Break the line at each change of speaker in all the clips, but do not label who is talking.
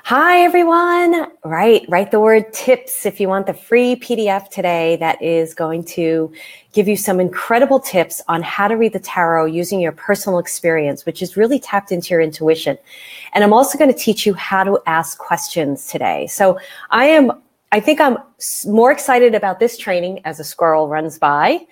Hi, everyone. Write the word tips if you want the free PDF today that is going to give you some incredible tips on how to read the tarot using your personal experience, which is really tapped into your intuition. And I'm also going to teach you how to ask questions today. So I think I'm more excited about this training as a squirrel runs by.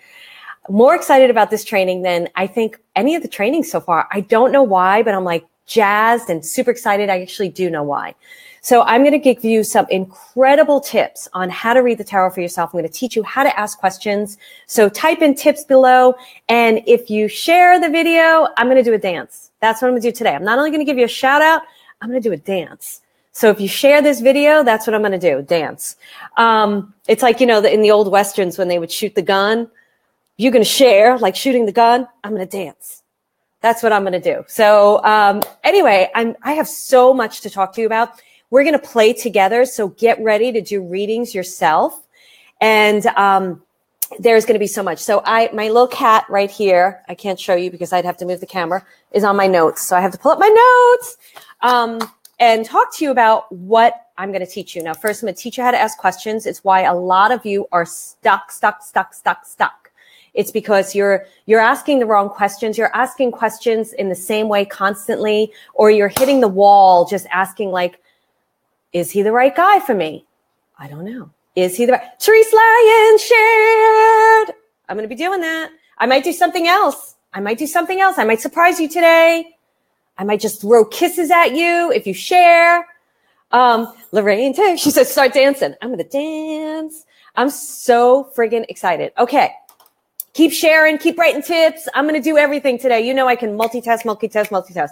More excited about this training than I think any of the trainings so far. I don't know why, but I'm like jazzed and super excited. I actually do know why. So I'm going to give you some incredible tips on how to read the tarot for yourself. I'm going to teach you how to ask questions. So type in tips below. And if you share the video, I'm going to do a dance. That's what I'm going to do today. I'm not only going to give you a shout out, I'm going to do a dance. So if you share this video, that's what I'm going to do, dance. It's like, in the old Westerns when they would shoot the gun, you're going to share, like shooting the gun, I'm going to dance. That's what I'm going to do. So anyway, I have so much to talk to you about. We're going to play together, so get ready to do readings yourself. And there's going to be so much. So my little cat right here, I can't show you because I'd have to move the camera, is on my notes. So I have to pull up my notes and talk to you about what I'm going to teach you. Now, first, I'm going to teach you how to ask questions. It's why a lot of you are stuck. It's because you're asking the wrong questions. You're asking questions in the same way constantly, or you're hitting the wall just asking like, is he the right guy for me? I don't know. Is he the right? Therese Lyon shared. I'm going to be doing that. I might do something else. I might surprise you today. I might just throw kisses at you if you share. Lorraine, she says, start dancing. I'm going to dance. I'm so friggin' excited. Okay. Keep sharing, keep writing tips. I'm going to do everything today. You know I can multitask.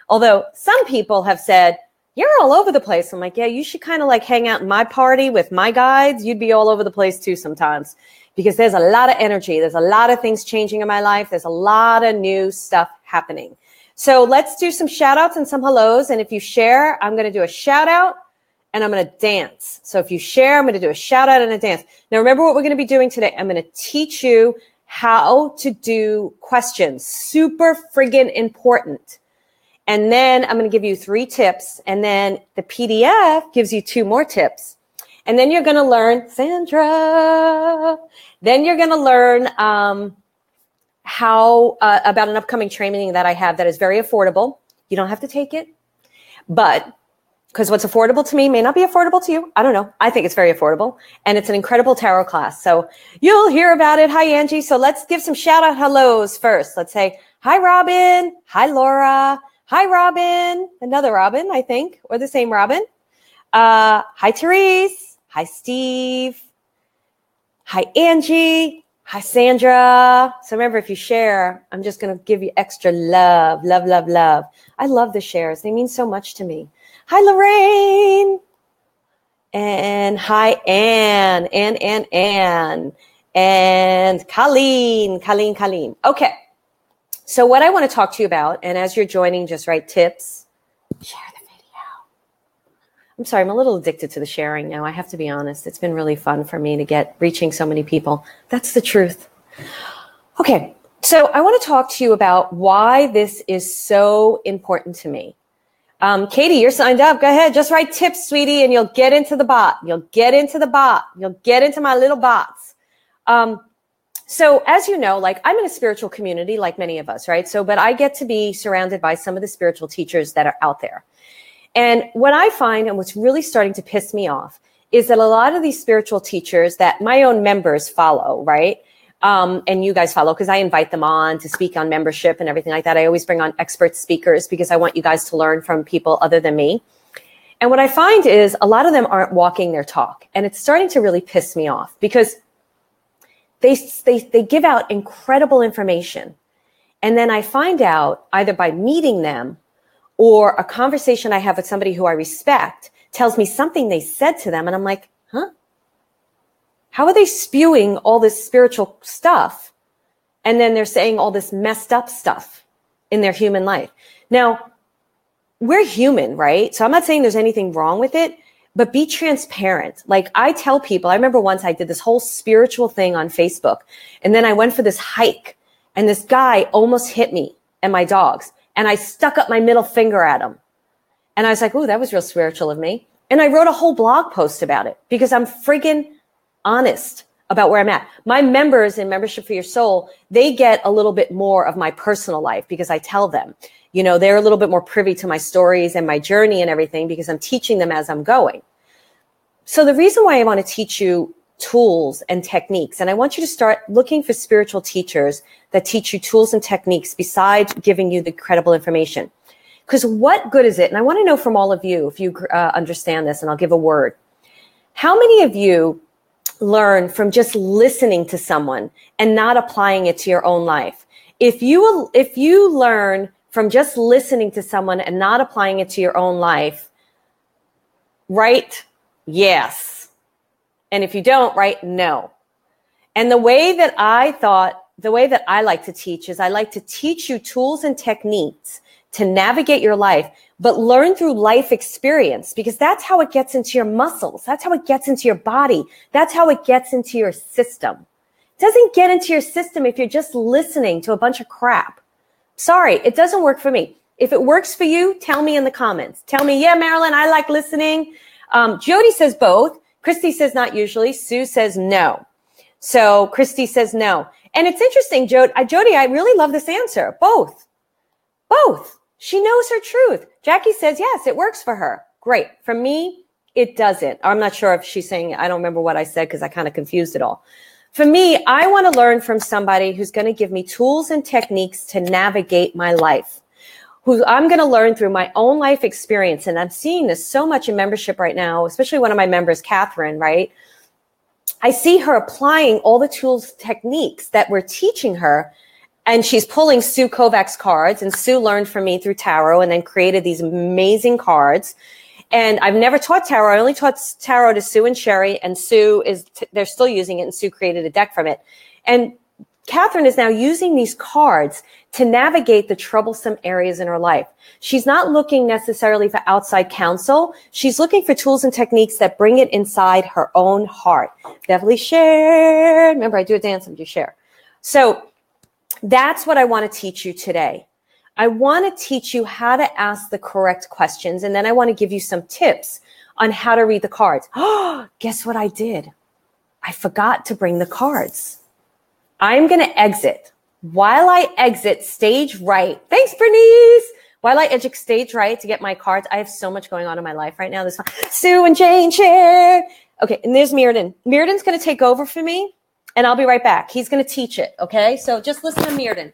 Although some people have said, you're all over the place. I'm like, yeah, you should kind of like hang out in my party with my guides. You'd be all over the place too sometimes because there's a lot of energy. There's a lot of things changing in my life. There's a lot of new stuff happening. So let's do some shout outs and some hellos. And if you share, I'm going to do a shout out and I'm going to dance. So if you share, I'm going to do a shout out and a dance. Now remember what we're going to be doing today. I'm going to teach you how to do questions. Super friggin' important. And then I'm going to give you 3 tips. And then the PDF gives you 2 more tips. And then you're going to learn, Sandra. Then you're going to learn how about an upcoming training that I have that is very affordable. You don't have to take it. But because what's affordable to me may not be affordable to you. I don't know. I think it's very affordable. And it's an incredible tarot class. So you'll hear about it. Hi, Angie. So let's give some shout out hellos first. Let's say, hi, Robin. Hi, Laura. Hi, Robin. Another Robin, I think, or the same Robin. Hi, Therese. Hi, Steve. Hi, Angie. Hi, Sandra. So remember, if you share, I'm just going to give you extra love. I love the shares. They mean so much to me. Hi, Lorraine. And hi, Anne. And Colleen. Okay. So what I want to talk to you about, and as you're joining, just write tips. Share the video. I'm sorry, I'm a little addicted to the sharing now. I have to be honest. It's been really fun for me to reaching so many people. That's the truth. Okay. So I want to talk to you about why this is so important to me. Katie, you're signed up. Go ahead. Just write tips, sweetie, and you'll get into the bot. You'll get into my little bots. So as you know, like I'm in a spiritual community like many of us, right? But I get to be surrounded by some of the spiritual teachers that are out there. And what I find and what's really starting to piss me off is that a lot of these spiritual teachers that my own members follow, right? And you guys follow because I invite them on to speak on membership and everything like that. I always bring on expert speakers because I want you guys to learn from people other than me. And what I find is a lot of them aren't walking their talk. And it's starting to really piss me off because they give out incredible information. And then I find out either by meeting them or a conversation I have with somebody who I respect tells me something they said to them. And I'm like, huh? How are they spewing all this spiritual stuff? And then they're saying all this messed up stuff in their human life. Now, we're human, right? So I'm not saying there's anything wrong with it, but be transparent. Like I tell people, I remember once I did this whole spiritual thing on Facebook, and then I went for this hike, and this guy almost hit me and my dogs, and I stuck up my middle finger at him. And I was like, oh, that was real spiritual of me. And I wrote a whole blog post about it because I'm friggin' honest about where I'm at. My members in Membership for Your Soul, they get a little bit more of my personal life because I tell them, you know, they're a little bit more privy to my stories and my journey and everything because I'm teaching them as I'm going. So the reason why I want to teach you tools and techniques, and I want you to start looking for spiritual teachers that teach you tools and techniques besides giving you the credible information. Because what good is it? And I want to know from all of you, if you understand this, and I'll give a word. How many of you learn from just listening to someone and not applying it to your own life? If you learn from just listening to someone and not applying it to your own life, right? Yes. And if you don't, right? No. And the way that I like to teach is I like to teach you tools and techniques to navigate your life, but learn through life experience, because that's how it gets into your muscles. That's how it gets into your body. That's how it gets into your system. It doesn't get into your system if you're just listening to a bunch of crap. Sorry, it doesn't work for me. If it works for you, tell me in the comments. Tell me, yeah, Marilyn, I like listening. Jody says both. Christy says not usually. Sue says no. So Christy says no. And it's interesting, Jody, I really love this answer. Both. She knows her truth. Jackie says, yes, it works for her. Great. For me, it doesn't. I'm not sure if she's saying, I don't remember what I said because I kind of confused it all. For me, I want to learn from somebody who's going to give me tools and techniques to navigate my life, who I'm going to learn through my own life experience. And I'm seeing this so much in membership right now, especially one of my members, Catherine, right? I see her applying all the tools, techniques that we're teaching her. And she's pulling Sue Kovac's cards, and Sue learned from me through tarot and then created these amazing cards. And I've never taught tarot. I only taught tarot to Sue and Sherry, and they're still using it, and Sue created a deck from it. And Catherine is now using these cards to navigate the troublesome areas in her life. She's not looking necessarily for outside counsel. She's looking for tools and techniques that bring it inside her own heart. Beverly shared. Remember, I do a dance and do share. So that's what I want to teach you today. I want to teach you how to ask the correct questions, and then I want to give you some tips on how to read the cards. Oh, guess what I did? I forgot to bring the cards. I'm going to exit. While I exit stage right, thanks, Bernice. While I exit stage right to get my cards, I have so much going on in my life right now. This Sue and Jane share. Okay, and there's Mirrodin. Mirrodin's going to take over for me. And I'll be right back. He's going to teach it, okay? So just listen to Mirrodin.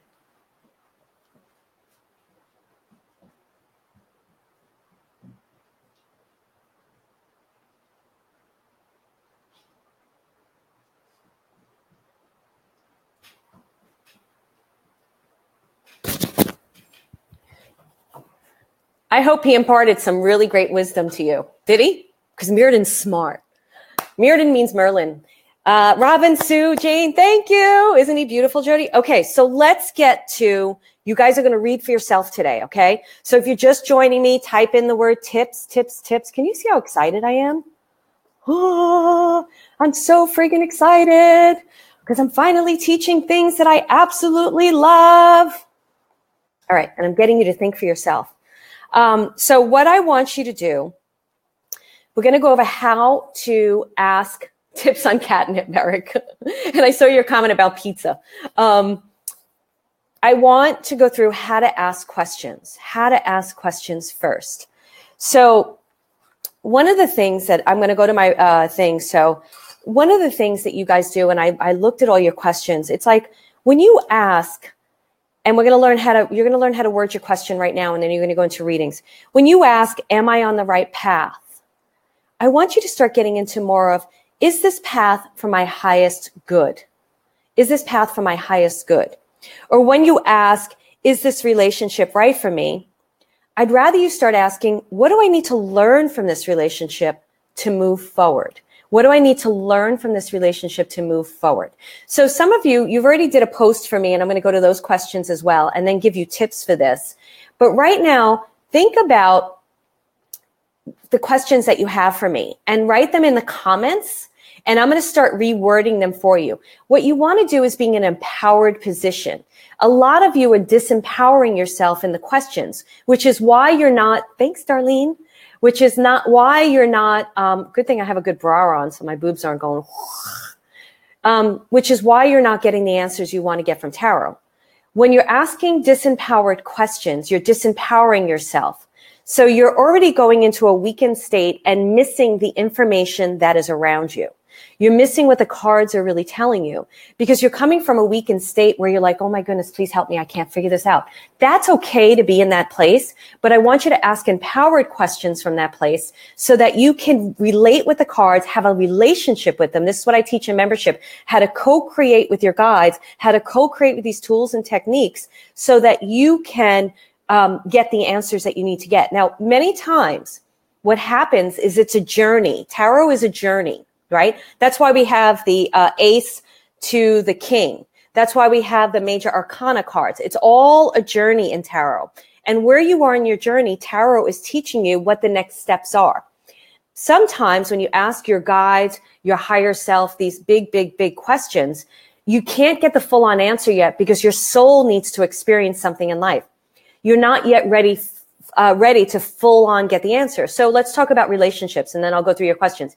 I hope he imparted some really great wisdom to you. Did he? Because Mirrodin's smart. Mirrodin means Merlin. Robin, Sue, Jane, thank you. Isn't he beautiful, Jody? Okay, so let's get to, you guys are going to read for yourself today, okay? So if you're just joining me, type in the word tips. Can you see how excited I am? Oh, I'm so freaking excited because I'm finally teaching things that I absolutely love. All right, and I'm getting you to think for yourself. So what I want you to do, we're going to go over how to ask tips on catnip, Merrick. And I saw your comment about pizza. I want to go through how to ask questions first. So one of the things that I'm going to go to my thing. So one of the things that you guys do, and I looked at all your questions. It's like when you ask, and you're going to learn how to word your question right now, and then you're going to go into readings. When you ask, am I on the right path? I want you to start getting into more of, is this path for my highest good? Is this path for my highest good? Or when you ask, is this relationship right for me? I'd rather you start asking, what do I need to learn from this relationship to move forward? What do I need to learn from this relationship to move forward? So some of you've already did a post for me, and I'm going to go to those questions as well and then give you tips for this. But right now, think about the questions that you have for me and write them in the comments. And I'm going to start rewording them for you. What you want to do is being in an empowered position. A lot of you are disempowering yourself in the questions, which is why you're not, thanks, Darlene, which is not why you're not, good thing I have a good bra on so my boobs aren't going, which is why you're not getting the answers you want to get from tarot. When you're asking disempowered questions, you're disempowering yourself. So you're already going into a weakened state and missing the information that is around you. You're missing what the cards are really telling you because you're coming from a weakened state where you're like, oh my goodness, please help me. I can't figure this out. That's okay to be in that place, but I want you to ask empowered questions from that place so that you can relate with the cards, have a relationship with them. This is what I teach in membership, how to co-create with your guides, how to co-create with these tools and techniques so that you can get the answers that you need to get. Now, many times what happens is it's a journey. Tarot is a journey. Right? That's why we have the ace to the king. That's why we have the major arcana cards. It's all a journey in tarot. And where you are in your journey, tarot is teaching you what the next steps are. Sometimes when you ask your guides, your higher self, these big, big, big questions, you can't get the full on answer yet because your soul needs to experience something in life. You're not yet ready to full on get the answer. So let's talk about relationships and then I'll go through your questions.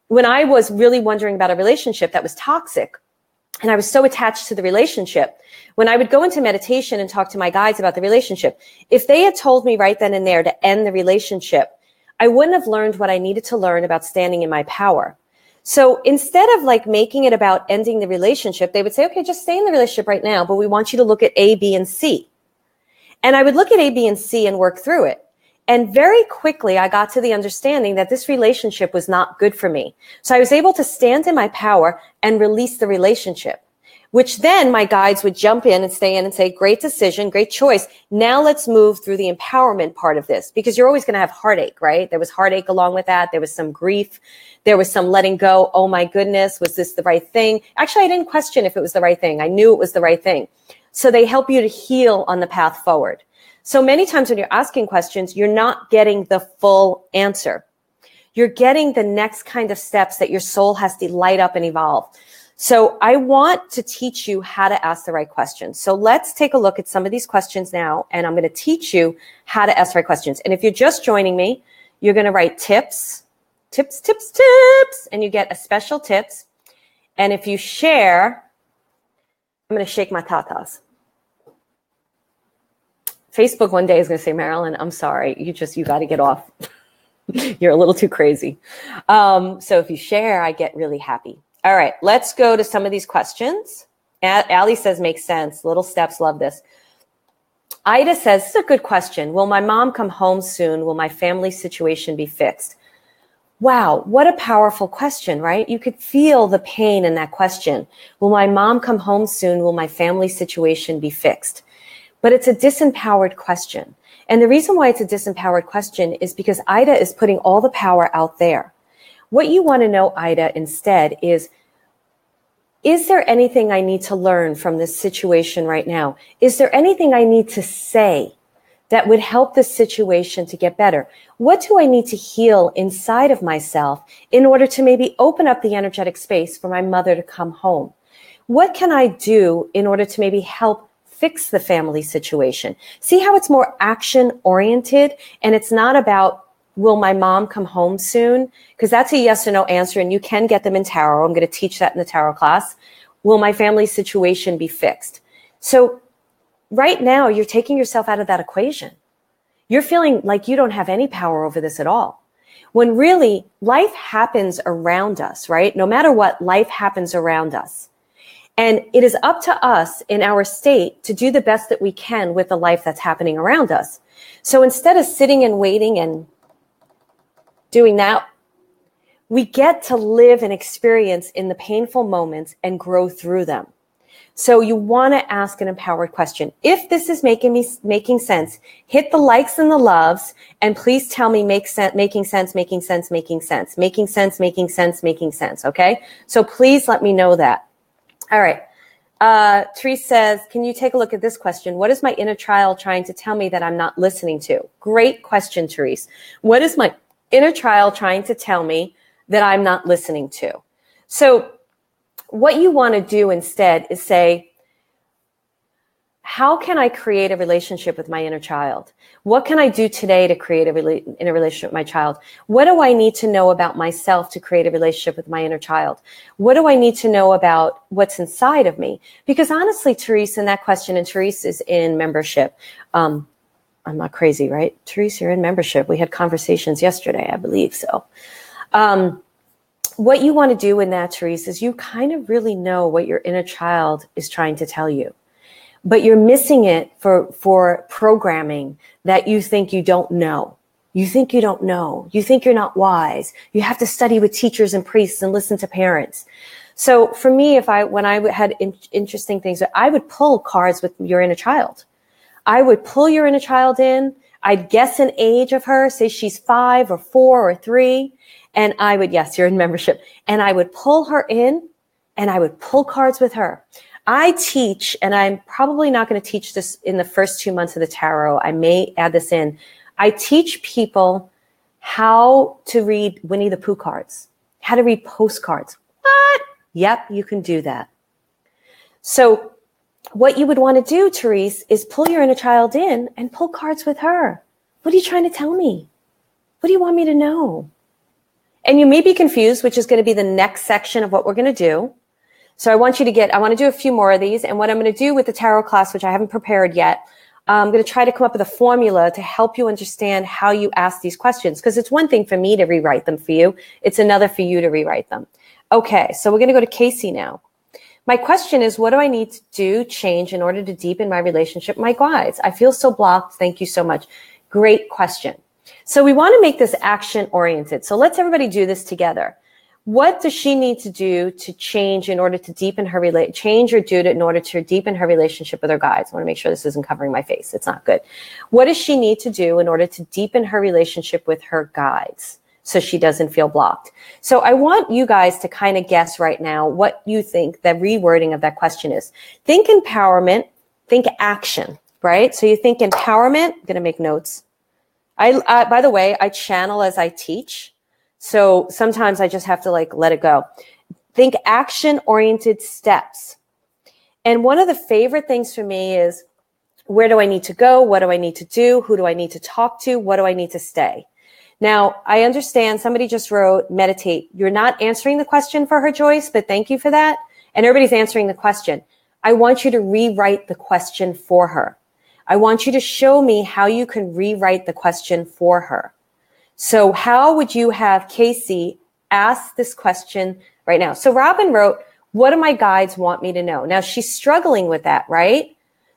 When I was really wondering about a relationship that was toxic, and I was so attached to the relationship, when I would go into meditation and talk to my guides about the relationship, if they had told me right then and there to end the relationship, I wouldn't have learned what I needed to learn about standing in my power. So instead of like making it about ending the relationship, they would say, okay, just stay in the relationship right now, but we want you to look at A, B, and C. And I would look at A, B, and C and work through it. And very quickly, I got to the understanding that this relationship was not good for me. So I was able to stand in my power and release the relationship, which then my guides would jump in and stay in and say, great decision, great choice. Now let's move through the empowerment part of this because you're always going to have heartache, right? There was heartache along with that. There was some grief. There was some letting go. Oh my goodness, was this the right thing? Actually, I didn't question if it was the right thing. I knew it was the right thing. So they help you to heal on the path forward. So many times when you're asking questions, you're not getting the full answer. You're getting the next kind of steps that your soul has to light up and evolve. So I want to teach you how to ask the right questions. So let's take a look at some of these questions now, and I'm going to teach you how to ask the right questions. And if you're just joining me, you're going to write tips, and you get a special tips. And if you share, I'm going to shake my tatas. Facebook one day is going to say, Marilyn, I'm sorry. You got to get off. You're a little too crazy. So if you share, I get really happy. All right, let's go to some of these questions. Allie says, makes sense. Little steps, love this. Ida says, this is a good question. Will my mom come home soon? Will my family situation be fixed? Wow, what a powerful question, right? You could feel the pain in that question. Will my mom come home soon? Will my family situation be fixed? But it's a disempowered question. And the reason why it's a disempowered question is because Ida is putting all the power out there. What you want to know, Ida, instead is there anything I need to learn from this situation right now? Is there anything I need to say that would help this situation to get better? What do I need to heal inside of myself in order to maybe open up the energetic space for my mother to come home? What can I do in order to maybe help fix the family situation? See how it's more action oriented and it's not about, will my mom come home soon? Because that's a yes or no answer and you can get them in tarot. I'm going to teach that in the tarot class. Will my family situation be fixed? So right now you're taking yourself out of that equation. You're feeling like you don't have any power over this at all. When really life happens around us, right? No matter what, life happens around us. And it is up to us in our state to do the best that we can with the life that's happening around us. So instead of sitting and waiting and doing that, we get to live and experience in the painful moments and grow through them. So you want to ask an empowered question. If this is making sense, hit the likes and the loves, and please tell me making sense. Okay? So please let me know that. All right. Therese says, can you take a look at this question? What is my inner child trying to tell me that I'm not listening to? Great question, Therese. What is my inner child trying to tell me that I'm not listening to? So what you want to do instead is say, how can I create a relationship with my inner child? What can I do today to create in a relationship with my child? What do I need to know about myself to create a relationship with my inner child? What do I need to know about what's inside of me? Because honestly, Therese, in that question, and Therese is in membership. I'm not crazy, right? Therese, you're in membership. We had conversations yesterday, I believe so. What you want to do in that, Therese, is you kind of really know what your inner child is trying to tell you. But you're missing it for programming that you think you don't know. You think you don't know. You think you're not wise. You have to study with teachers and priests and listen to parents. So for me, when I had interesting things, I would pull cards with your inner child. I would pull your inner child in. I'd guess an age of her, say she's 5 or 4 or 3. And I would, yes, you're in membership. And I would pull her in and I would pull cards with her. I teach, and I'm probably not going to teach this in the first 2 months of the tarot. I may add this in. I teach people how to read Winnie the Pooh cards, how to read postcards. What? Yep, you can do that. So what you would want to do, Therese, is pull your inner child in and pull cards with her. What are you trying to tell me? What do you want me to know? And you may be confused, which is going to be the next section of what we're going to do. So I want to do a few more of these. And what I'm going to do with the tarot class, which I haven't prepared yet, I'm going to try to come up with a formula to help you understand how you ask these questions. Because it's one thing for me to rewrite them for you. It's another for you to rewrite them. Okay, so we're going to go to Casey now. My question is, what do I need to do, change in order to deepen my relationship with my guides? I feel so blocked. Thank you so much. Great question. So we want to make this action oriented. So let's everybody do this together. What does she need to do to change in order to deepen her in order to deepen her relationship with her guides? I want to make sure this isn't covering my face. It's not good. What does she need to do in order to deepen her relationship with her guides so she doesn't feel blocked? So I want you guys to kind of guess right now what you think the rewording of that question is. Think empowerment, think action, right? So you think empowerment. I'm going to make notes. By the way, I channel as I teach. So sometimes I just have to let it go. Think action-oriented steps. And one of the favorite things for me is, where do I need to go? What do I need to do? Who do I need to talk to? What do I need to stay? Now, I understand somebody just wrote meditate. You're not answering the question for her, Joyce, but thank you for that. And everybody's answering the question. I want you to rewrite the question for her. I want you to show me how you can rewrite the question for her. So how would you have Casey ask this question right now? So Robin wrote, what do my guides want me to know? Now she's struggling with that, right?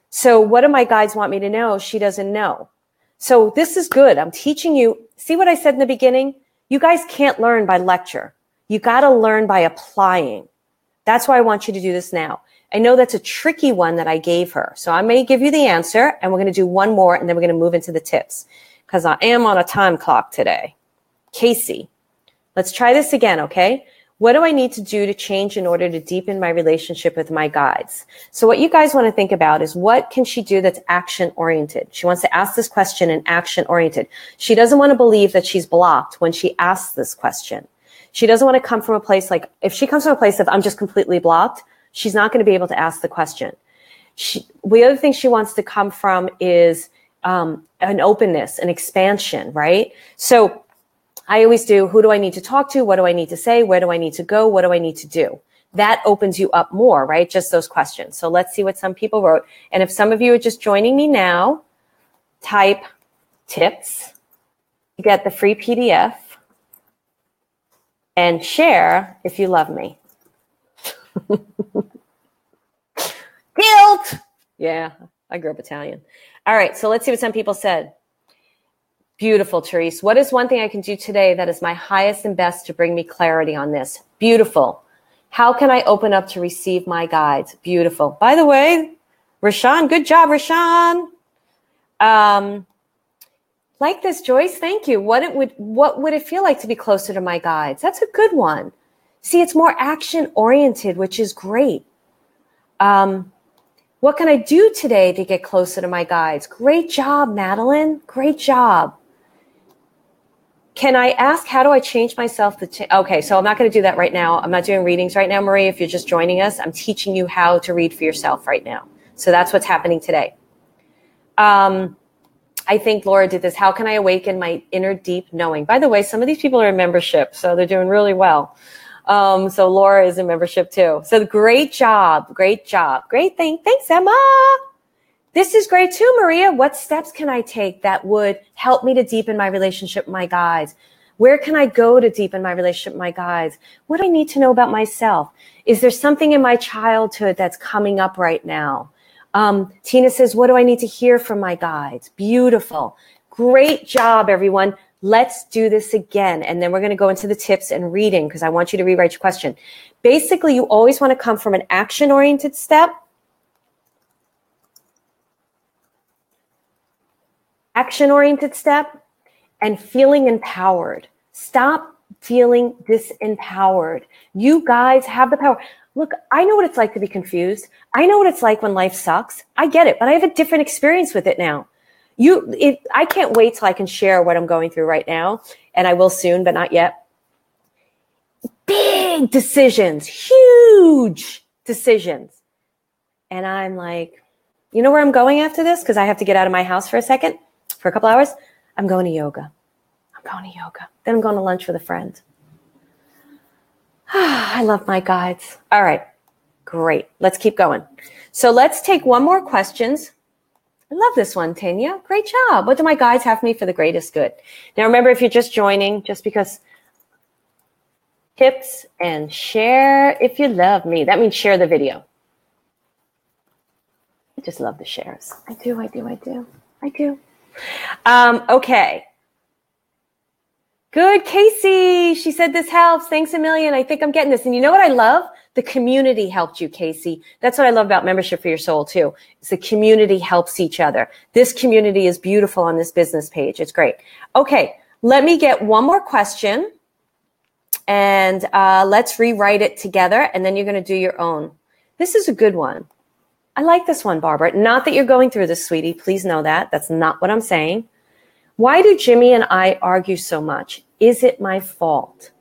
So what do my guides want me to know? She doesn't know. So this is good. I'm teaching you. See what I said in the beginning? You guys can't learn by lecture. You got to learn by applying. That's why I want you to do this now. I know that's a tricky one that I gave her. So I may give you the answer and we're going to do one more and then we're going to move into the tips. Because I am on a time clock today. Casey, let's try this again, okay? What do I need to do to change in order to deepen my relationship with my guides? So what you guys want to think about is, what can she do that's action-oriented? She wants to ask this question and action-oriented. She doesn't want to believe that she's blocked when she asks this question. She doesn't want to come from a place if she comes from a place of, I'm just completely blocked, she's not going to be able to ask the question. The other thing she wants to come from is an openness, an expansion, right? So I always do, who do I need to talk to? What do I need to say? Where do I need to go? What do I need to do? That opens you up more, right? Just those questions. So let's see what some people wrote. And if some of you are just joining me now, type tips, you get the free PDF, and share if you love me. Guilt! Yeah, I grew up Italian. All right, so let's see what some people said. Beautiful, Therese. What is one thing I can do today that is my highest and best to bring me clarity on this? Beautiful. How can I open up to receive my guides? Beautiful. By the way, Rashawn, good job, Rashawn. Like this, Joyce, thank you. What would it feel like to be closer to my guides? That's a good one. See, it's more action-oriented, which is great. What can I do today to get closer to my guides? Great job, Madeline. Great job. Can I ask, how do I change myself? Okay, so I'm not going to do that right now. I'm not doing readings right now, Marie. If you're just joining us, I'm teaching you how to read for yourself right now. So that's what's happening today. I think Laura did this. How can I awaken my inner deep knowing? By the way, some of these people are in membership, so they're doing really well. So Laura is in membership too. So great job. Great job. Great thing. Thanks, Emma. This is great too, Maria. What steps can I take that would help me to deepen my relationship with my guides? Where can I go to deepen my relationship with my guides? What do I need to know about myself? Is there something in my childhood that's coming up right now? Tina says, what do I need to hear from my guides? Beautiful. Great job, everyone. Let's do this again. And then we're going to go into the tips and reading because I want you to rewrite your question. Basically, you always want to come from an action-oriented step. Action-oriented step and feeling empowered. Stop feeling disempowered. You guys have the power. Look, I know what it's like to be confused. I know what it's like when life sucks. I get it, but I have a different experience with it now. I can't wait till I can share what I'm going through right now, and I will soon, but not yet. Big decisions, huge decisions. And I'm like, you know where I'm going after this? Because I have to get out of my house for a second. For a couple hours, I'm going to yoga. Then I'm going to lunch with a friend. I love my guides. All right, great. Let's keep going. So let's take one more questions. I love this one, Tanya. Great job. What do my guides have for me for the greatest good? Now, remember, if you're just joining, just because tips and share if you love me. That means share the video. I just love the shares. I do. Okay. Good, Casey. She said this helps. Thanks a million. I think I'm getting this. And you know what I love? The community helped you, Casey. That's what I love about Membership for Your Soul, too. Is the community helps each other. This community is beautiful on this business page. It's great. Okay, let me get one more question. And let's rewrite it together. And then you're going to do your own. This is a good one. I like this one, Barbara. Not that you're going through this, sweetie. Please know that. That's not what I'm saying. Why do Jimmy and I argue so much? Is it my fault?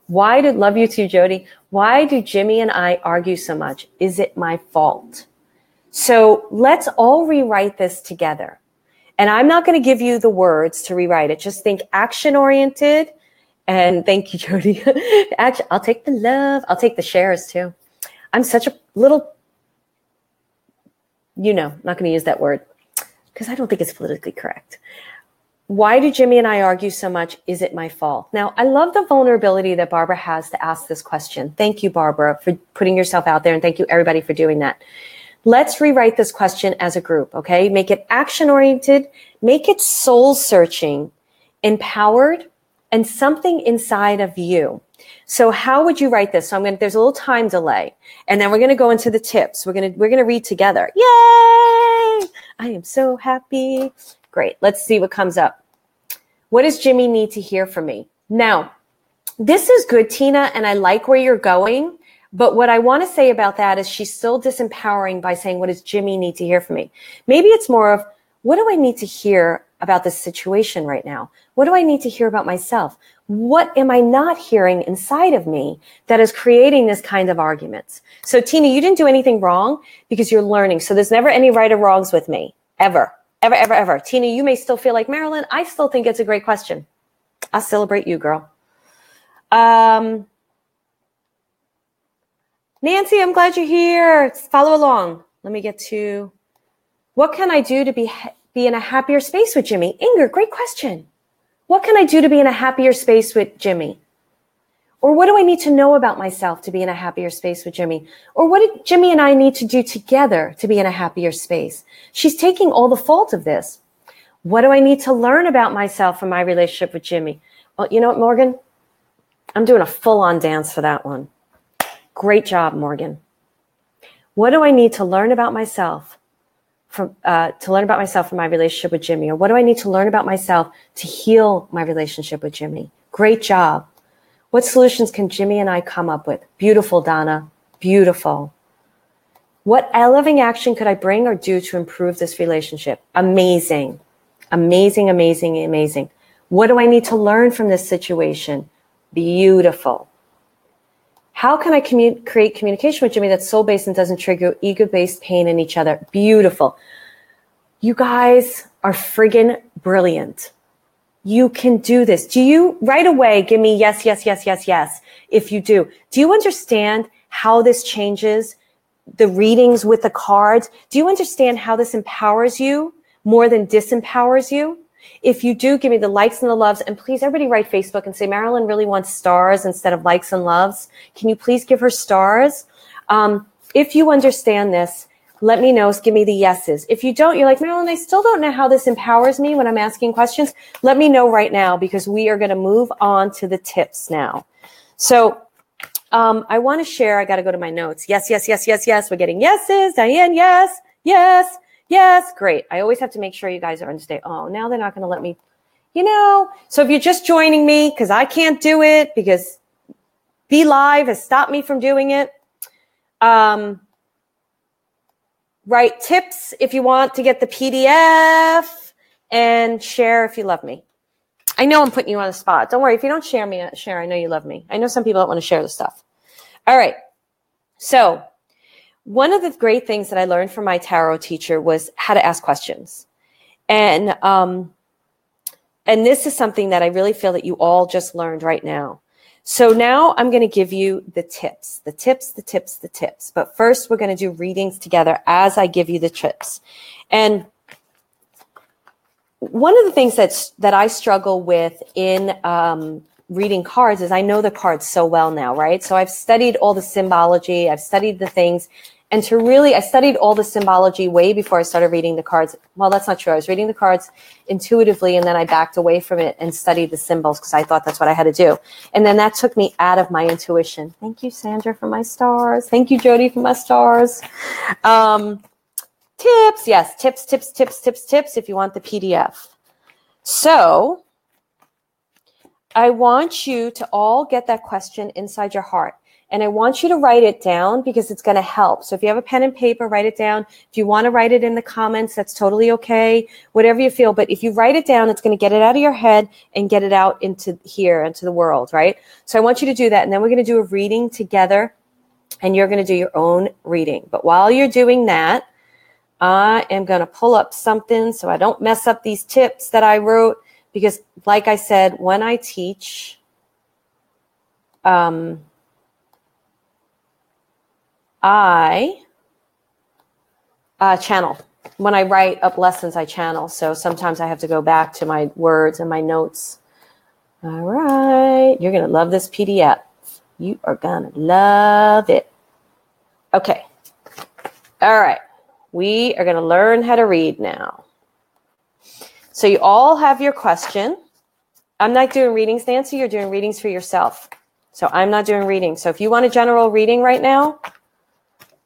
Love you too, Jody. Why do Jimmy and I argue so much? Is it my fault? So let's all rewrite this together. And I'm not going to give you the words to rewrite it. Just think action-oriented. And thank you, Jody. Action. I'll take the love. I'll take the shares too. I'm such a little, not going to use that word because I don't think it's politically correct. Why do Jimmy and I argue so much? Is it my fault? Now, I love the vulnerability that Barbara has to ask this question. Thank you, Barbara, for putting yourself out there. And thank you, everybody, for doing that. Let's rewrite this question as a group, okay? Make it action-oriented. Make it soul-searching, empowered, and something inside of you. So how would you write this? So there's a little time delay. And then we're going to go into the tips. We're going to read together. Yay! I am so happy. Great. Let's see what comes up. What does Jimmy need to hear from me? Now, this is good, Tina, and I like where you're going. But what I want to say about that is she's still disempowering by saying, what does Jimmy need to hear from me? Maybe it's more of, what do I need to hear about this situation right now? What do I need to hear about myself? What am I not hearing inside of me that is creating this kind of arguments? So, Tina, you didn't do anything wrong because you're learning. So there's never any right or wrongs with me, ever. Ever, ever, ever. Tina, you may still feel like Marilyn. I still think it's a great question. I'll celebrate you, girl. Nancy, I'm glad you're here. Follow along. Let me get to, what can I do to be in a happier space with Jimmy? Inger, great question. What can I do to be in a happier space with Jimmy? Or what do I need to know about myself to be in a happier space with Jimmy? Or what did Jimmy and I need to do together to be in a happier space? She's taking all the fault of this. What do I need to learn about myself and my relationship with Jimmy? Well, you know what, Morgan? I'm doing a full-on dance for that one. Great job, Morgan. What do I need to learn about myself from my relationship with Jimmy? Or what do I need to learn about myself to heal my relationship with Jimmy? Great job. What solutions can Jimmy and I come up with? Beautiful, Donna. Beautiful. What loving action could I bring or do to improve this relationship? Amazing. Amazing, amazing, amazing. What do I need to learn from this situation? Beautiful. How can I create communication with Jimmy that's soul-based and doesn't trigger ego-based pain in each other? Beautiful. You guys are friggin' brilliant. You can do this. Do you right away give me yes, yes, yes, yes, yes, if you do? Do you understand how this changes the readings with the cards? Do you understand how this empowers you more than disempowers you? If you do, give me the likes and the loves. And please, everybody write Facebook and say, Marilyn really wants stars instead of likes and loves. Can you please give her stars? If you understand this, let me know. Give me the yeses. If you don't, you're like, Marilyn, I still don't know how this empowers me when I'm asking questions. Let me know right now, because we are going to move on to the tips now. So I want to share. I got to go to my notes. Yes, yes, yes, yes, yes. We're getting yeses. Diane, yes, yes, yes. Great. I always have to make sure you guys are understand. Oh, now they're not going to let me, So if you're just joining me, because I can't do it, because Be Live has stopped me from doing it. Write tips if you want to get the PDF, and share if you love me. I know I'm putting you on the spot. Don't worry. If you don't share, I know you love me. I know some people don't want to share the stuff. All right. So one of the great things that I learned from my tarot teacher was how to ask questions. And this is something that I really feel that you all just learned right now. So now I'm going to give you the tips. But first, we're going to do readings together as I give you the tips. And one of the things that I struggle with in reading cards is I know the cards so well now, right? So I've studied all the symbology. I've studied the things. And I studied all the symbology way before I started reading the cards. Well, that's not true. I was reading the cards intuitively, and then I backed away from it and studied the symbols because I thought that's what I had to do. And then that took me out of my intuition. Thank you, Sandra, for my stars. Thank you, Jody, for my stars. Tips. Yes, tips if you want the PDF. So I want you to all get that question inside your heart. And I want you to write it down because it's going to help. So if you have a pen and paper, write it down. If you want to write it in the comments, that's totally okay. Whatever you feel. But if you write it down, it's going to get it out of your head and get it out into the world, right? So I want you to do that. And then we're going to do a reading together, and you're going to do your own reading. But while you're doing that, I am going to pull up something so I don't mess up these tips that I wrote. Because like I said, when I teach, I channel. When I write up lessons, I channel. So sometimes I have to go back to my words and my notes. All right. You're going to love this PDF. You are going to love it. Okay. All right. We are going to learn how to read now. So you all have your question. I'm not doing readings, Nancy. You're doing readings for yourself. So I'm not doing readings. So if you want a general reading right now,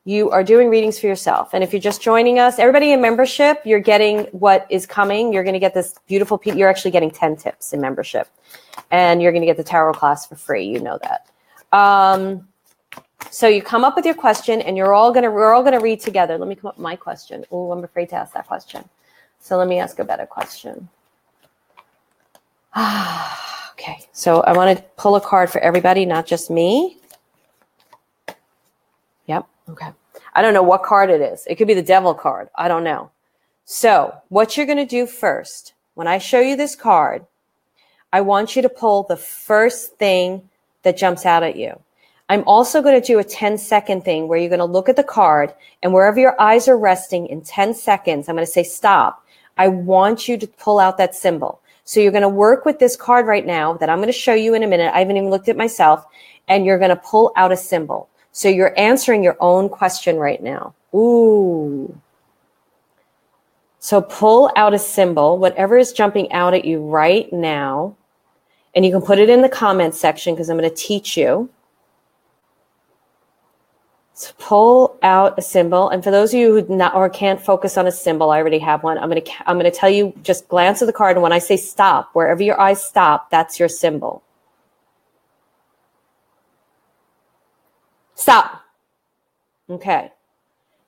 you are doing readings for yourself. And if you're just joining us, everybody in membership, you're getting what is coming. You're going to get this beautiful, you're actually getting 10 tips in membership. And you're going to get the tarot class for free. You know that. So you come up with your question, and we're all going to read together. Let me come up with my question. Oh, I'm afraid to ask that question. So let me ask a better question. Okay. So I want to pull a card for everybody, not just me. Yep. Okay. I don't know what card it is. It could be the devil card. I don't know. So what you're going to do first, when I show you this card, I want you to pull the first thing that jumps out at you. I'm also going to do a 10-second thing where you're going to look at the card, and wherever your eyes are resting in 10 seconds, I'm going to say stop. I want you to pull out that symbol. So you're going to work with this card right now that I'm going to show you in a minute. I haven't even looked at myself, and you're going to pull out a symbol. So you're answering your own question right now. Ooh. So pull out a symbol, whatever is jumping out at you right now. And you can put it in the comments section because I'm going to teach you. So pull out a symbol. And for those of you who can't focus on a symbol, I already have one. I'm going to tell you, just glance at the card. And when I say stop, wherever your eyes stop, that's your symbol. Stop. Okay.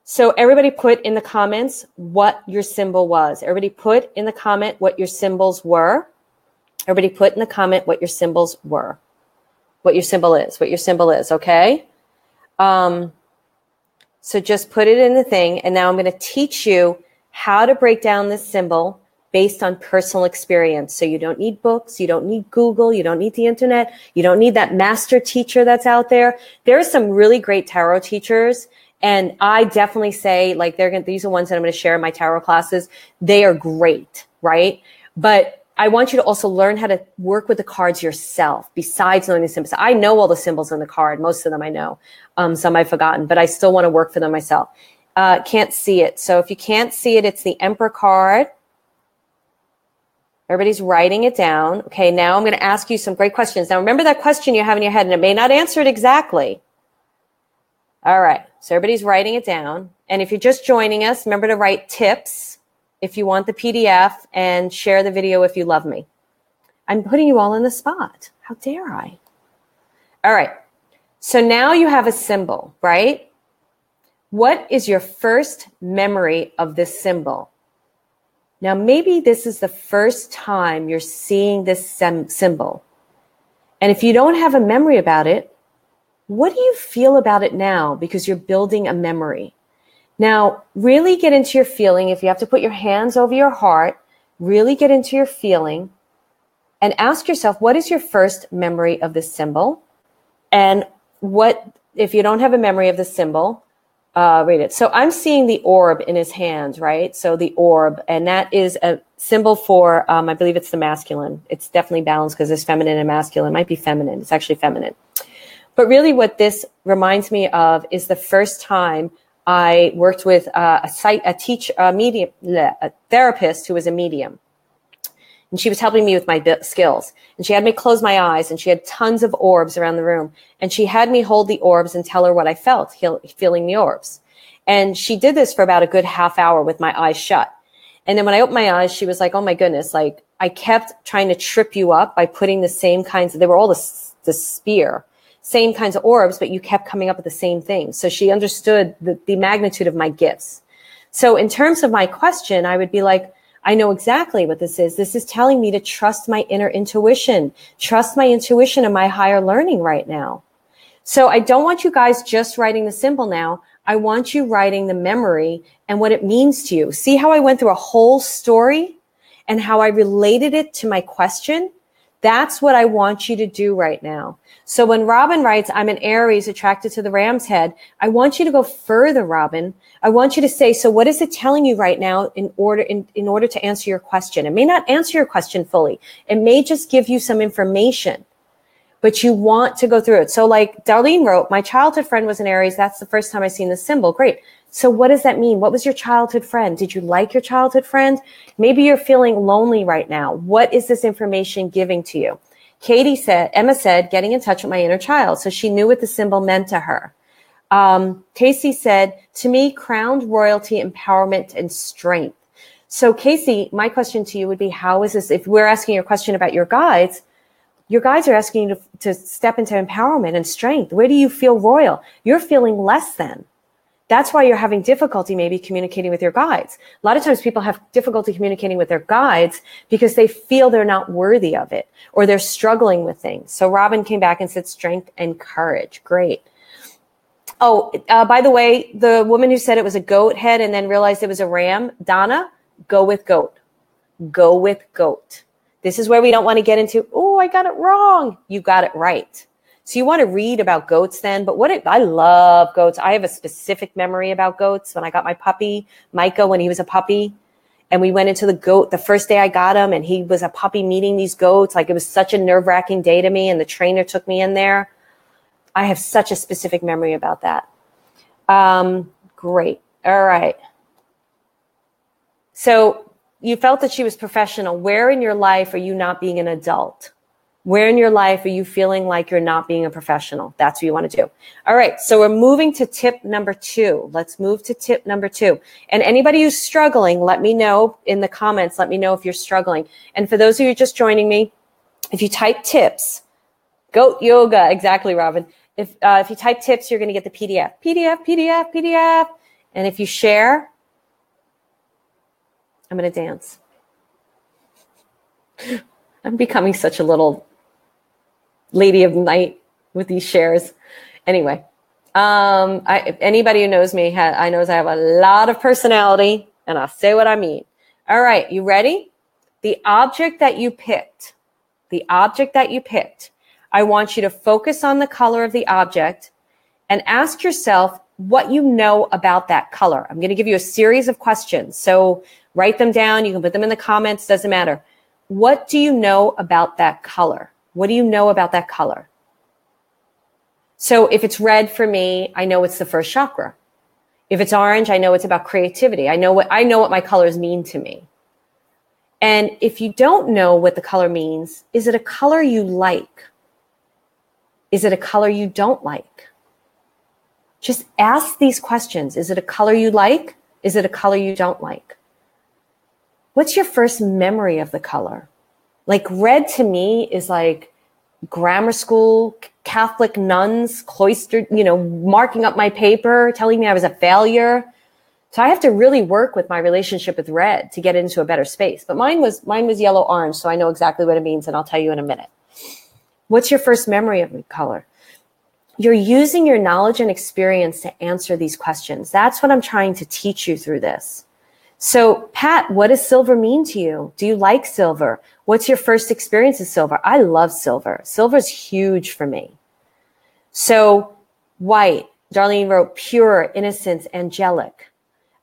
So everybody put in the comments what your symbol was. Everybody put in the comment what your symbols were. Everybody put in the comment what your symbols were, what your symbol is, okay? So just put it in the thing, and now I'm going to teach you how to break down this symbol based on personal experience. So you don't need books, you don't need Google, you don't need the internet, you don't need that master teacher that's out there. There are some really great tarot teachers, and I definitely say, like, these are ones that I'm going to share in my tarot classes. They are great, right? But I want you to also learn how to work with the cards yourself besides knowing the symbols. I know all the symbols on the card. Most of them I know. Some I've forgotten, but I still want to work for them myself. Can't see it. So if you can't see it, it's the Emperor card. Everybody's writing it down. Okay, now I'm going to ask you some great questions. Now remember that question you have in your head, and it may not answer it exactly. All right, so everybody's writing it down. And if you're just joining us, remember to write tips if you want the PDF, and share the video if you love me. I'm putting you all in the spot. How dare I? All right, so now you have a symbol, right? What is your first memory of this symbol? Now, maybe this is the first time you're seeing this symbol. And if you don't have a memory about it, what do you feel about it now? Because you're building a memory. Now, really get into your feeling. If you have to put your hands over your heart, really get into your feeling and ask yourself, what is your first memory of this symbol? And what, if you don't have a memory of the symbol, read it. So I'm seeing the orb in his hand, right? So the orb, and that is a symbol for, I believe it's the masculine. It's definitely balanced because there's feminine and masculine. It might be feminine. It's actually feminine. But really what this reminds me of is the first time I worked with a therapist who was a medium. And she was helping me with my skills. And she had me close my eyes, and she had tons of orbs around the room. And she had me hold the orbs and tell her what I felt, feeling the orbs. And she did this for about a good half hour with my eyes shut. And then when I opened my eyes, she was like, oh my goodness, like I kept trying to trip you up by putting the same kinds of, they were all the spear, same kinds of orbs, but you kept coming up with the same thing. So she understood the magnitude of my gifts. So in terms of my question, I would be like, I know exactly what this is. This is telling me to trust my inner intuition, trust my intuition and my higher learning right now. So I don't want you guys just writing the symbol now. I want you writing the memory and what it means to you. See how I went through a whole story and how I related it to my question? That's what I want you to do right now. So when Robin writes, I'm an Aries attracted to the ram's head, I want you to go further, Robin. I want you to say, so what is it telling you right now in order to answer your question? It may not answer your question fully. It may just give you some information, but you want to go through it. So like Darlene wrote, my childhood friend was an Aries. That's the first time I seen this symbol. Great. So what does that mean? What was your childhood friend? Did you like your childhood friend? Maybe you're feeling lonely right now. What is this information giving to you? Emma said, getting in touch with my inner child. So she knew what the symbol meant to her. Casey said, to me, crowned royalty, empowerment, and strength. So Casey, my question to you would be, how is this, if we're asking your question about your guides are asking you to step into empowerment and strength. Where do you feel royal? You're feeling less than. That's why you're having difficulty maybe communicating with your guides. A lot of times people have difficulty communicating with their guides because they feel they're not worthy of it or they're struggling with things. So Robin came back and said strength and courage. Great. Oh, by the way, the woman who said it was a goat head and then realized it was a ram, Donna, go with goat. Go with goat. This is where we don't want to get into, oh, I got it wrong. You got it right. So you want to read about goats then, but I love goats. I have a specific memory about goats when I got my puppy, Micah, when he was a puppy. And we went into the first day I got him, and he was a puppy meeting these goats. Like it was such a nerve-wracking day to me, and the trainer took me in there. I have such a specific memory about that. Great. All right. So you felt that she was professional. Where in your life are you not being an adult? Where in your life are you feeling like you're not being a professional? That's what you want to do. All right. So we're moving to tip number 2. Let's move to tip number 2. And anybody who's struggling, let me know in the comments. Let me know if you're struggling. And for those of you just joining me, if you type tips, goat yoga. Exactly, Robin. If you type tips, you're going to get the PDF. And if you share, I'm going to dance. I'm becoming such a little lady of night with these shares. Anyway, anybody who knows me knows I have a lot of personality, and I'll say what I mean. All right, you ready? The object that you picked, I want you to focus on the color of the object and ask yourself what you know about that color. I'm going to give you a series of questions. So write them down. You can put them in the comments. Doesn't matter. What do you know about that color? What do you know about that color? So if it's red for me, I know it's the first chakra. If it's orange, I know it's about creativity. I know what my colors mean to me. And if you don't know what the color means, is it a color you like? Is it a color you don't like? Just ask these questions. Is it a color you like? Is it a color you don't like? What's your first memory of the color? Like red to me is like grammar school, Catholic nuns, cloistered, marking up my paper, telling me I was a failure. So I have to really work with my relationship with red to get into a better space. But mine was yellow orange, so I know exactly what it means, and I'll tell you in a minute. What's your first memory of the color? You're using your knowledge and experience to answer these questions. That's what I'm trying to teach you through this. So, Pat, what does silver mean to you? Do you like silver? What's your first experience with silver? I love silver. Silver's huge for me. So, white. Darlene wrote pure, innocence, angelic.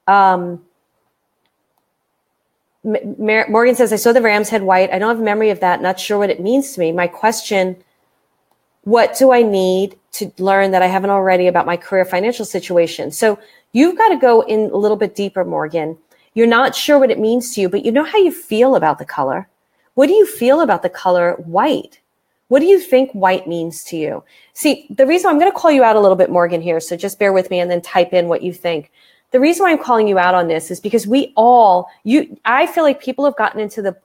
Morgan says, I saw the ram's head white. I don't have a memory of that. Not sure what it means to me. My question, what do I need to learn that I haven't already about my career financial situation? So you've got to go in a little bit deeper, Morgan. You're not sure what it means to you, but you know how you feel about the color. What do you feel about the color white? What do you think white means to you? See, the reason I'm going to call you out a little bit, Morgan, here, so just bear with me and then type in what you think. The reason why I'm calling you out on this is because I feel like people have gotten into the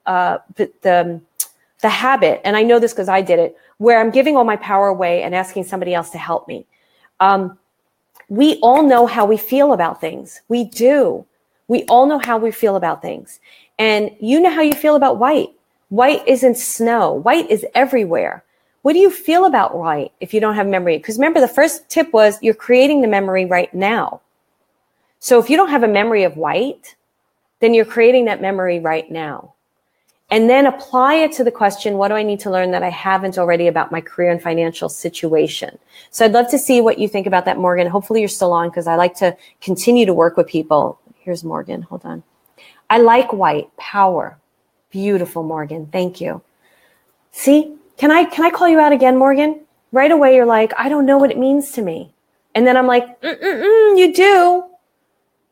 habit, and I know this because I did it, where I'm giving all my power away and asking somebody else to help me. We all know how we feel about things. We do. We all know how we feel about things. And you know how you feel about white. White isn't snow. White is everywhere. What do you feel about white if you don't have memory? Because remember, the first tip was you're creating the memory right now. So if you don't have a memory of white, then you're creating that memory right now. And then apply it to the question, what do I need to learn that I haven't already about my career and financial situation? So I'd love to see what you think about that, Morgan. Hopefully you're still on because I like to continue to work with people. Here's Morgan. Hold on. I like white. Power. Beautiful, Morgan. Thank you. See, can I call you out again, Morgan? Right away, you're like, I don't know what it means to me. And then I'm like, you do.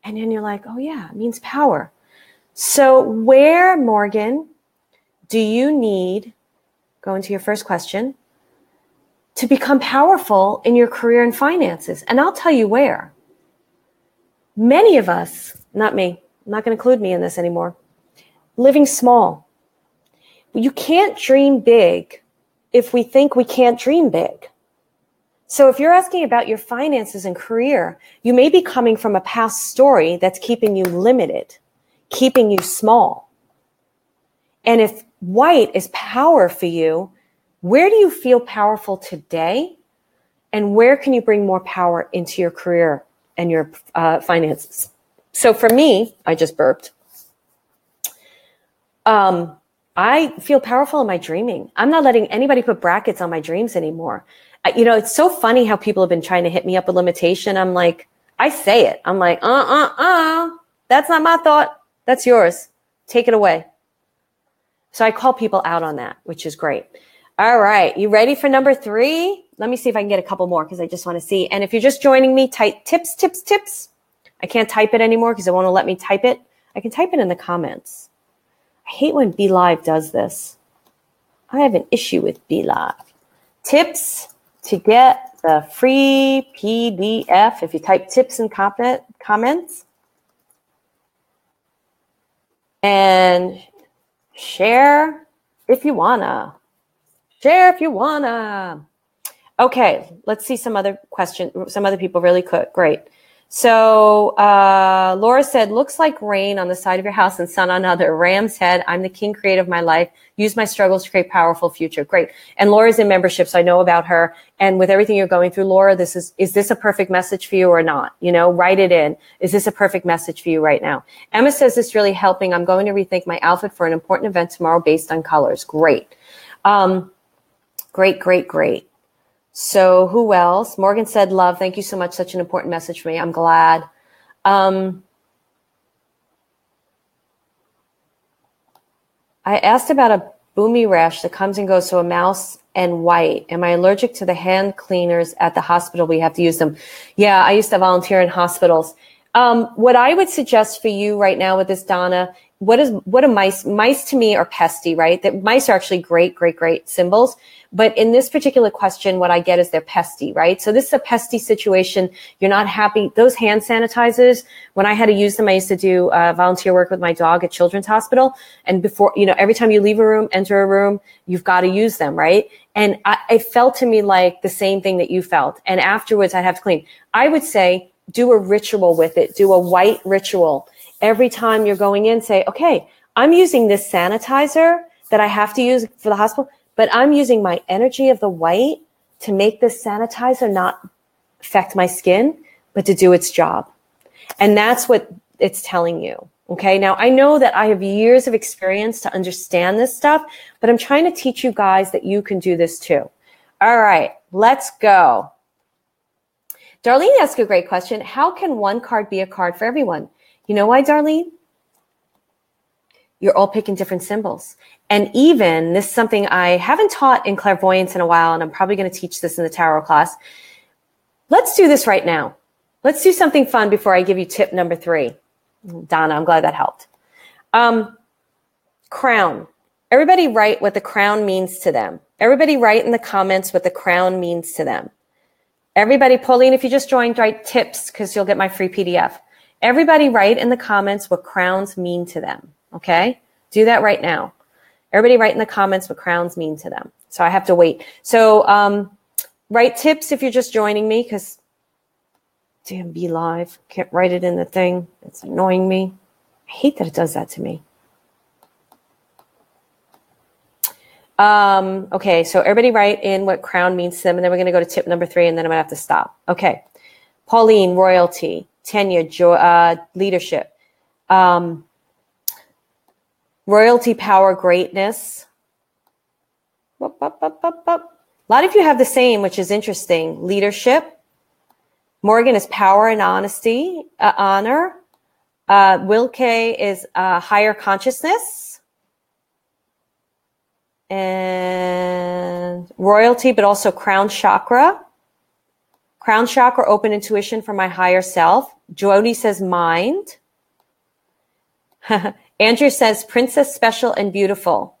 And then you're like, oh yeah, it means power. So where, Morgan, do you need, going to your first question, to become powerful in your career and finances? And I'll tell you where. Many of us, not me, I'm not going to include me in this anymore, living small. You can't dream big if we think we can't dream big. So if you're asking about your finances and career, you may be coming from a past story that's keeping you limited, keeping you small. And if white is power for you, where do you feel powerful today? And where can you bring more power into your career and your finances? So for me, I just burped. I feel powerful in my dreaming. I'm not letting anybody put brackets on my dreams anymore. It's so funny how people have been trying to hit me up with limitation. I'm like, I say it. I'm like, that's not my thought. That's yours. Take it away. So I call people out on that, which is great. All right. You ready for number 3? Let me see if I can get a couple more because I just want to see. And if you're just joining me, type tips. I can't type it anymore because it won't let me type it. I can type it in the comments. I hate when BeLive does this. I have an issue with BeLive. Tips to get the free PDF. If you type tips in comments. And share if you wanna. Okay, let's see some other people really quick. Great. So Laura said, looks like rain on the side of your house and sun on other. Ram's head. I'm the king creator of my life. Use my struggles to create powerful future. Great. And Laura's in membership, so I know about her. And with everything you're going through, Laura, is this a perfect message for you or not? You know, write it in. Is this a perfect message for you right now? Emma says, this really helping. I'm going to rethink my outfit for an important event tomorrow based on colors. Great. Great. So who else? Morgan said, love, thank you so much. Such an important message for me. I'm glad. I asked about a boomy rash that comes and goes, so a mouse and white. Am I allergic to the hand cleaners at the hospital? We have to use them. Yeah, I used to volunteer in hospitals. What I would suggest for you right now with this, Donna, what are mice? Mice to me are pesty, right? That mice are actually great symbols. But in this particular question, what I get is they're pesty, right? So this is a pesty situation. You're not happy. Those hand sanitizers, when I had to use them, I used to do volunteer work with my dog at Children's Hospital. And before, you know, every time you leave a room, enter a room, you've got to use them, right? And it felt to me like the same thing that you felt. And afterwards, I'd have to clean. I would say, do a ritual with it. Do a white ritual. Every time you're going in, say, okay, I'm using this sanitizer that I have to use for the hospital, but I'm using my energy of the white to make this sanitizer not affect my skin, but to do its job. And that's what it's telling you. Okay. Now I know that I have years of experience to understand this stuff, but I'm trying to teach you guys that you can do this too. All right, let's go. Darlene asked a great question. How can one card be a card for everyone? You know why, Darlene? You're all picking different symbols. And even this is something I haven't taught in clairvoyance in a while, and I'm probably going to teach this in the tarot class. Let's do this right now. Let's do something fun before I give you tip number 3. Donna, I'm glad that helped. Crown. Everybody write what the crown means to them. Everybody write in the comments what the crown means to them. Everybody, Pauline, if you just joined, write tips because you'll get my free PDF. Everybody write in the comments what crowns mean to them. Okay? Do that right now. Everybody write in the comments what crowns mean to them. So I have to wait. So write tips if you're just joining me because damn Be Live. Can't write it in the thing. It's annoying me. I hate that it does that to me. Okay, so everybody write in what crown means to them, and then we're going to go to tip number 3, and then I'm going to have to stop. Okay. Pauline, royalty, tenure, leadership. Royalty, power, greatness. A lot of you have the same, which is interesting. Leadership. Morgan is power and honesty, honor. Wilke is higher consciousness. And royalty, but also crown chakra. Crown chakra, open intuition for my higher self. Jody says mind. Andrew says princess, special and beautiful.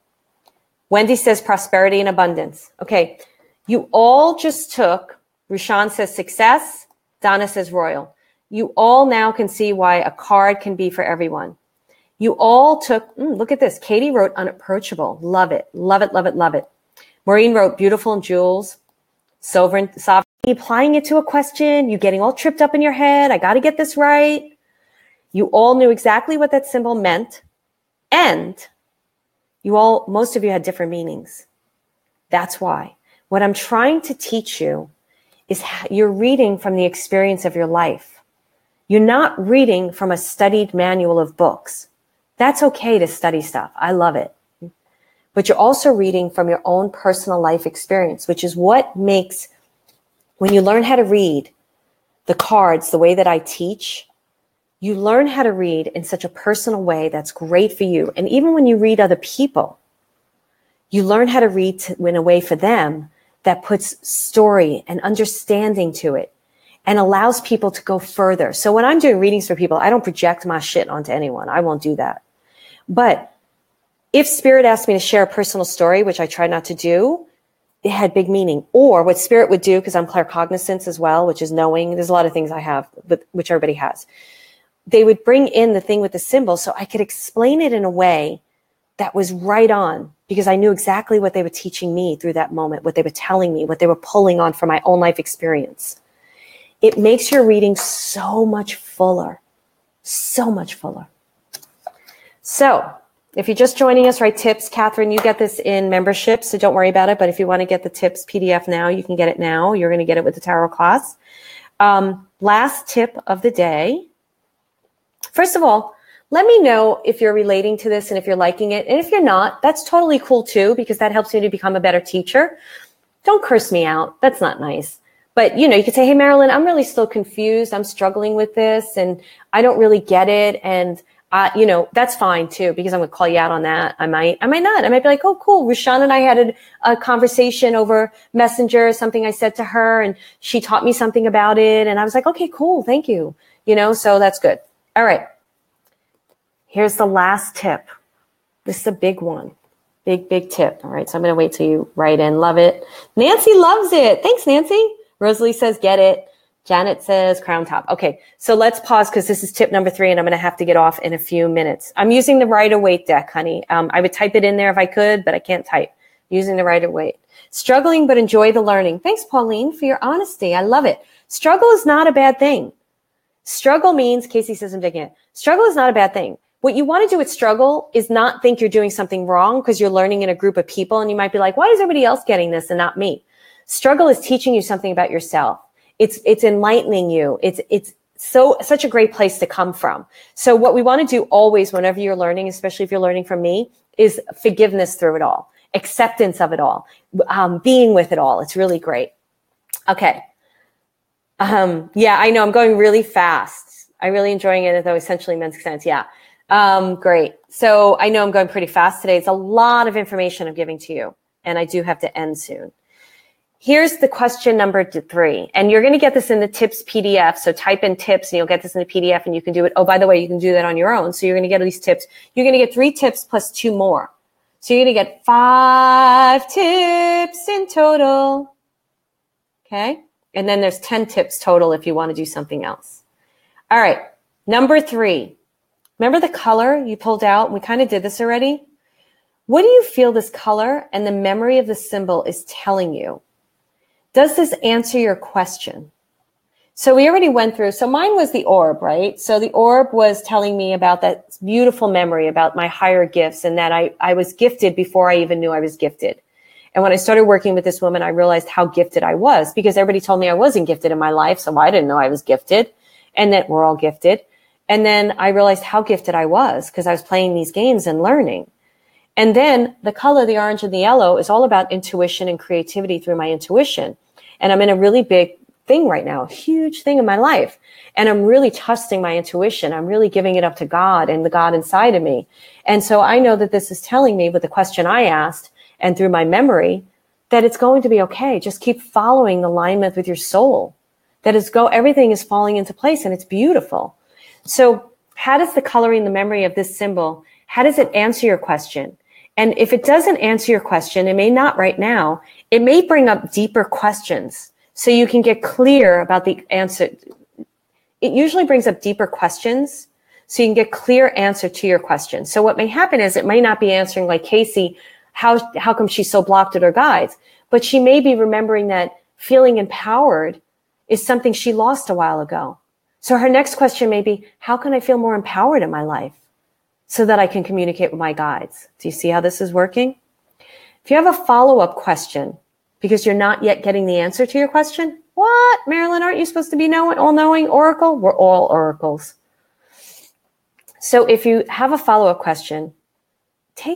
Wendy says prosperity and abundance. Okay, you all just took, Rushan says success. Donna says royal. You all now can see why a card can be for everyone. You all took, look at this. Katie wrote unapproachable. Love it. Love it, love it, love it. Maureen wrote beautiful and jewels. Sovereign. Applying it to a question. You getting all tripped up in your head. I got to get this right. You all knew exactly what that symbol meant. And most of you had different meanings. That's why. What I'm trying to teach you is you're reading from the experience of your life. You're not reading from a studied manual of books. That's okay to study stuff. I love it. But you're also reading from your own personal life experience, which is what makes, when you learn how to read the cards the way that I teach, you learn how to read in such a personal way that's great for you. And even when you read other people, you learn how to read in a way for them that puts story and understanding to it and allows people to go further. So when I'm doing readings for people, I don't project my shit onto anyone. I won't do that. But if Spirit asked me to share a personal story, which I try not to do, it had big meaning. Or what Spirit would do, because I'm claircognizance as well, which is knowing. There's a lot of things I have, but which everybody has. They would bring in the thing with the symbol so I could explain it in a way that was right on, because I knew exactly what they were teaching me through that moment, what they were telling me, what they were pulling on from my own life experience. it makes your reading so much fuller, so much fuller. So if you're just joining us, right, tips, Catherine, you get this in membership, so don't worry about it. But if you want to get the tips PDF now, you can get it now. You're going to get it with the tarot class. Last tip of the day. First of all, let me know if you're relating to this and if you're liking it. And if you're not, that's totally cool too, because that helps you to become a better teacher. Don't curse me out. That's not nice. But, you could say, hey, Marilyn, I'm really still confused. I'm struggling with this and I don't really get it. And that's fine too, because I'm going to call you out on that. I might not. I might be like, oh, cool. Rushan and I had a conversation over Messenger, something I said to her, and she taught me something about it. And I was like, okay, cool. Thank you. So that's good. All right. Here's the last tip. This is a big one. Big tip. All right. So I'm going to wait till you write in. Love it. Nancy loves it. Thanks, Nancy. Rosalie says, get it. Janet says crown top. Okay, so let's pause because this is tip number 3 and I'm going to have to get off in a few minutes. I'm using the Rider-Waite deck, honey. I would type it in there if I could, but I can't type. Using the Rider-Waite. Struggling, but enjoy the learning. Thanks, Pauline, for your honesty. I love it. Struggle is not a bad thing. Struggle means, Casey says I'm digging it. Struggle is not a bad thing. What you want to do with struggle is not think you're doing something wrong because you're learning in a group of people and you might be like, why is everybody else getting this and not me? Struggle is teaching you something about yourself. It's enlightening you. It's such a great place to come from. So what we want to do always, whenever you're learning, especially if you're learning from me, is forgiveness through it all, acceptance of it all, being with it all. It's really great. Okay. Yeah, I know I'm going really fast. I'm really enjoying it, though essentially makes sense. Yeah. Great. So I know I'm going pretty fast today. It's a lot of information I'm giving to you, and I do have to end soon. Here's the question number 3, and you're going to get this in the tips PDF. So type in tips and you'll get this in the PDF and you can do it. Oh, by the way, you can do that on your own. So you're going to get these tips. You're going to get 3 tips plus 2 more. So you're going to get 5 tips in total. Okay. And then there's 10 tips total if you want to do something else. All right. Number 3. Remember the color you pulled out? We kind of did this already. What do you feel this color and the memory of the symbol is telling you? Does this answer your question? So we already went through. So mine was the orb, right? So the orb was telling me about that beautiful memory about my higher gifts and that I was gifted before I even knew I was gifted. And when I started working with this woman, I realized how gifted I was because everybody told me I wasn't gifted in my life. So I didn't know I was gifted and that we're all gifted. And then I realized how gifted I was because I was playing these games and learning. And then the color, the orange and the yellow, is all about intuition and creativity through my intuition. And I'm in a really big thing right now, a huge thing in my life. And I'm really trusting my intuition. I'm really giving it up to God and the God inside of me. And so I know that this is telling me with the question I asked and through my memory that it's going to be okay. Just keep following the alignment with your soul. Everything is falling into place and it's beautiful. So how does the coloring, the memory of this symbol, how does it answer your question? And if it doesn't answer your question, it may not right now, it may bring up deeper questions so you can get clear about the answer. It usually brings up deeper questions so you can get clear answer to your question. So what may happen is it may not be answering like Casey, how come she's so blocked at her guides, but she may be remembering that feeling empowered is something she lost a while ago. So her next question may be, how can I feel more empowered in my life so that I can communicate with my guides? Do you see how this is working? If you have a follow-up question because you're not yet getting the answer to your question, what, Marilyn, aren't you supposed to be all-knowing oracle? We're all oracles. So if you have a follow-up question,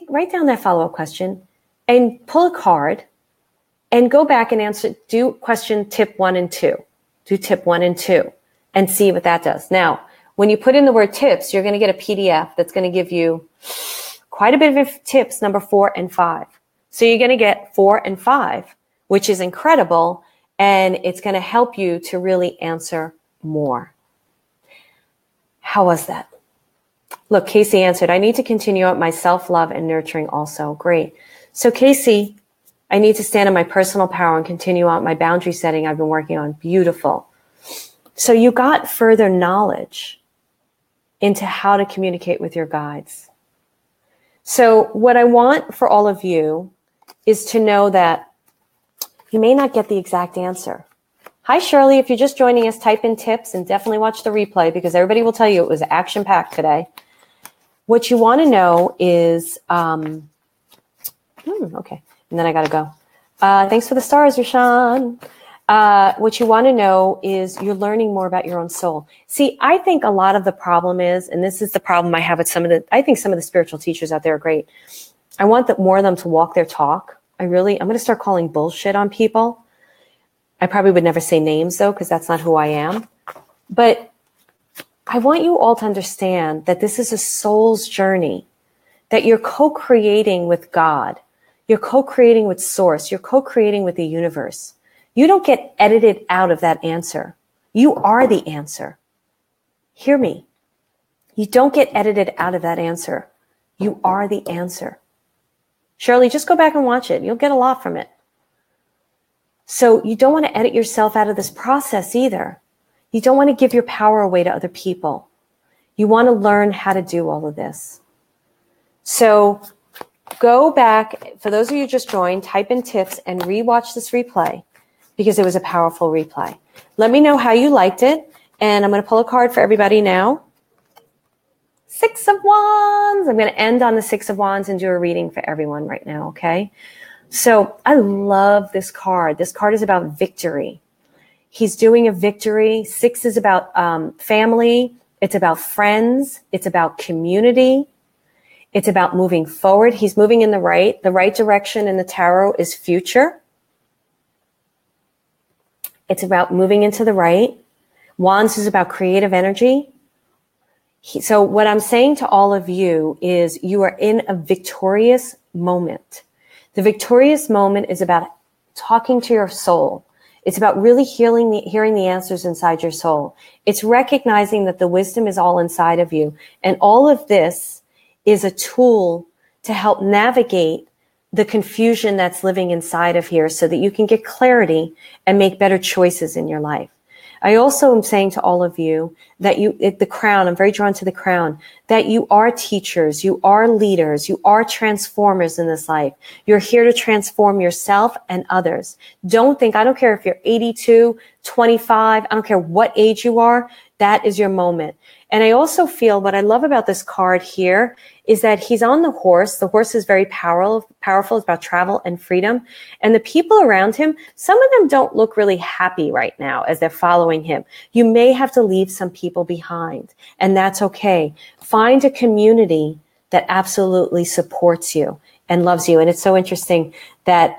write down that follow-up question and pull a card and go back and do question tip 1 and 2. Do tip 1 and 2 and see what that does. Now, when you put in the word tips, you're going to get a PDF that's going to give you quite a bit of tips, number 4 and 5. So you're going to get 4 and 5, which is incredible, and it's going to help you to really answer more. How was that? Look, Casey answered, I need to continue up my self-love and nurturing also. Great. So Casey, I need to stand in my personal power and continue on my boundary setting I've been working on. Beautiful. So you got further knowledge into how to communicate with your guides. So what I want for all of you is to know that you may not get the exact answer, Hi, Shirley. If you're just joining us, type in tips and definitely watch the replay because everybody will tell you it was action-packed today. What you want to know is, okay, and then I got to go. Thanks for the stars, Rashawn. What you want to know is you're learning more about your own soul. See, I think a lot of the problem is, and this is the problem I have with I think some of the spiritual teachers out there are great. I want more of them to walk their talk. I'm going to start calling bullshit on people. I probably would never say names though, because that's not who I am. But I want you all to understand that this is a soul's journey, that you're co-creating with God. You're co-creating with Source. You're co-creating with the universe. You don't get edited out of that answer. You are the answer. Hear me. You don't get edited out of that answer. You are the answer. Shirley, just go back and watch it. You'll get a lot from it. So you don't want to edit yourself out of this process either. You don't want to give your power away to other people. You want to learn how to do all of this. So go back. For those of you who just joined, type in tips and rewatch this replay because it was a powerful replay. Let me know how you liked it. And I'm going to pull a card for everybody now. Six of Wands. I'm going to end on the Six of Wands and do a reading for everyone right now, okay? So I love this card. This card is about victory. He's doing a victory. Six is about family. It's about friends. It's about community. It's about moving forward. He's moving in the right direction in the tarot is future. It's about moving into the right. Wands is about creative energy. So what I'm saying to all of you is you are in a victorious moment. The victorious moment is about talking to your soul. It's about really hearing the answers inside your soul. It's recognizing that the wisdom is all inside of you. And all of this is a tool to help navigate the confusion that's living inside of here so that you can get clarity and make better choices in your life. I also am saying to all of you that the crown, I'm very drawn to the crown, that you are teachers, you are leaders, you are transformers in this life. You're here to transform yourself and others. Don't think, I don't care if you're 82, 25, I don't care what age you are, that is your moment. And I also feel what I love about this card here is that he's on the horse. The horse is very powerful. It's about travel and freedom. And the people around him, some of them don't look really happy right now as they're following him. You may have to leave some people behind, and that's okay. Find a community that absolutely supports you and loves you. And it's so interesting that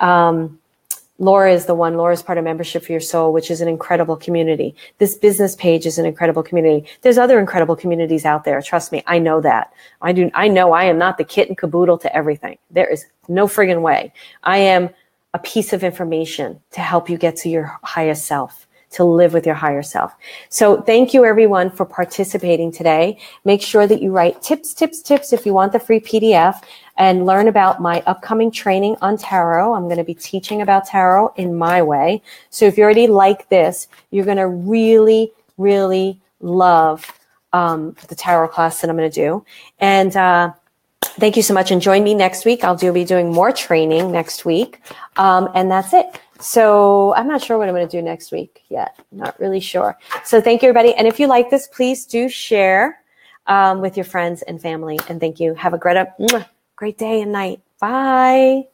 Laura is the one. Laura's part of Membership for Your Soul, which is an incredible community. This business page is an incredible community. There's other incredible communities out there. Trust me. I know that. I know I am not the kit and caboodle to everything. There is no friggin' way. I am a piece of information to help you get to your higher self, to live with your higher self. So thank you everyone for participating today. Make sure that you write tips if you want the free PDF and learn about my upcoming training on tarot. I'm going to be teaching about tarot in my way. So if you already like this, you're going to really, really love the tarot class that I'm going to do. And thank you so much. And join me next week. I'll be doing more training next week. And that's it. So I'm not sure what I'm going to do next week yet. Not really sure. So thank you, everybody. And if you like this, please do share with your friends and family. And thank you. Have a great day and night. Bye.